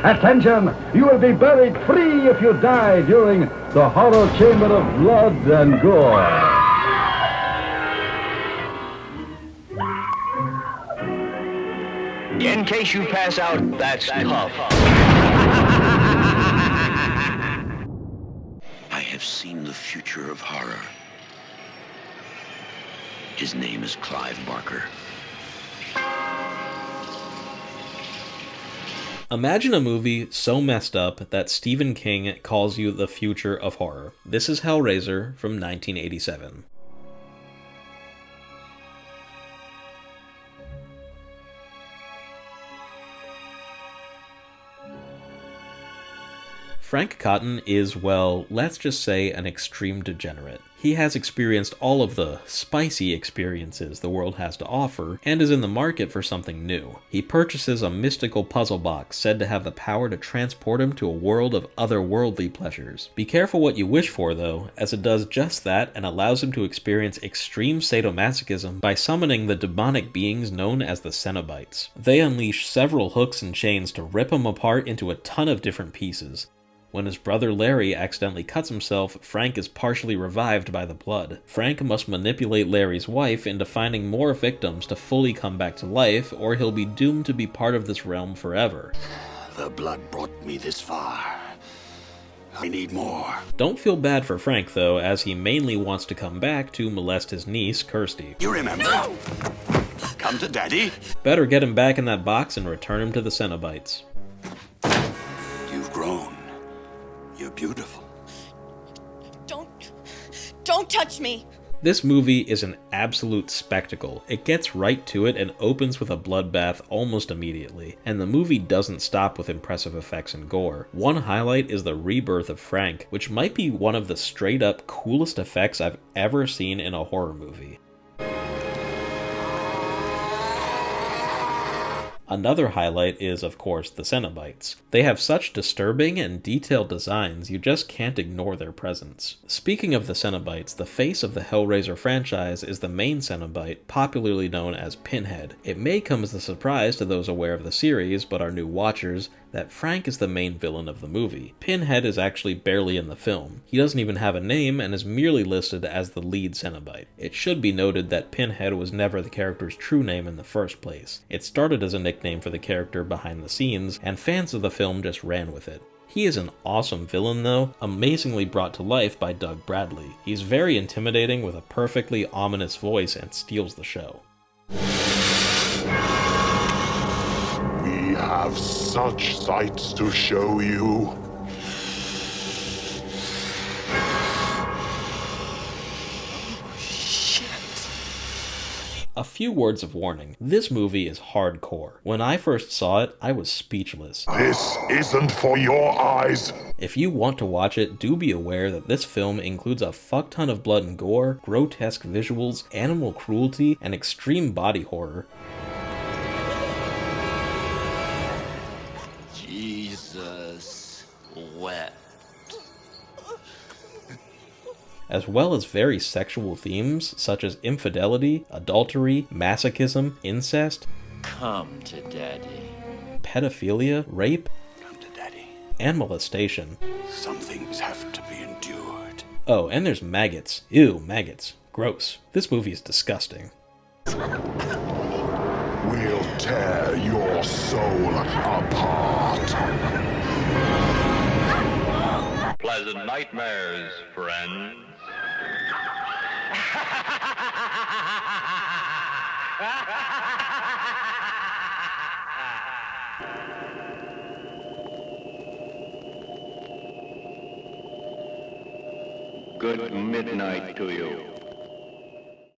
Attention! You will be buried free if you die during the horror chamber of blood and gore. In case you pass out, that's tough. I have seen the future of horror. His name is Clive Barker. Imagine a movie so messed up that Stephen King calls you the future of horror. This is Hellraiser from 1987. Frank Cotton is, well, let's just say an extreme degenerate. He has experienced all of the spicy experiences the world has to offer, and is in the market for something new. He purchases a mystical puzzle box said to have the power to transport him to a world of otherworldly pleasures. Be careful what you wish for, though, as it does just that and allows him to experience extreme sadomasochism by summoning the demonic beings known as the cenobites. They unleash several hooks and chains to rip him apart into a ton of different pieces. When his brother Larry accidentally cuts himself, Frank is partially revived by the blood. Frank must manipulate Larry's wife into finding more victims to fully come back to life, or he'll be doomed to be part of this realm forever. The blood brought me this far. I need more. Don't feel bad for Frank, though, as he mainly wants to come back to molest his niece, Kirsty. You remember? No! Come to Daddy. Better get him back in that box and return him to the Cenobites. You've grown. You're beautiful. Don't touch me! This movie is an absolute spectacle. It gets right to it and opens with a bloodbath almost immediately, and the movie doesn't stop with impressive effects and gore. One highlight is the rebirth of Frank, which might be one of the straight up coolest effects I've ever seen in a horror movie. Another highlight is, of course, the Cenobites. They have such disturbing and detailed designs, you just can't ignore their presence. Speaking of the Cenobites, the face of the Hellraiser franchise is the main Cenobite, popularly known as Pinhead. It may come as a surprise to those aware of the series, but our new watchers, that Frank is the main villain of the movie. Pinhead is actually barely in the film. He doesn't even have a name and is merely listed as the lead Cenobite. It should be noted that Pinhead was never the character's true name in the first place. It started as a nickname for the character behind the scenes, and fans of the film just ran with it. He is an awesome villain though, amazingly brought to life by Doug Bradley. He's very intimidating with a perfectly ominous voice and steals the show. We have such sights to show you. A few words of warning. This movie is hardcore. When I first saw it, I was speechless. This isn't for your eyes. If you want to watch it, do be aware that this film includes a fuck ton of blood and gore, grotesque visuals, animal cruelty, and extreme body horror. Jesus wept. As well as very sexual themes such as infidelity, adultery, masochism, incest, Come to Daddy. pedophilia, rape, Come to Daddy. and molestation. Some things have to be endured. Oh, and there's maggots. Ew, maggots. Gross. This movie is disgusting. We'll tear your soul apart. Pleasant nightmares, friends. Good midnight to you.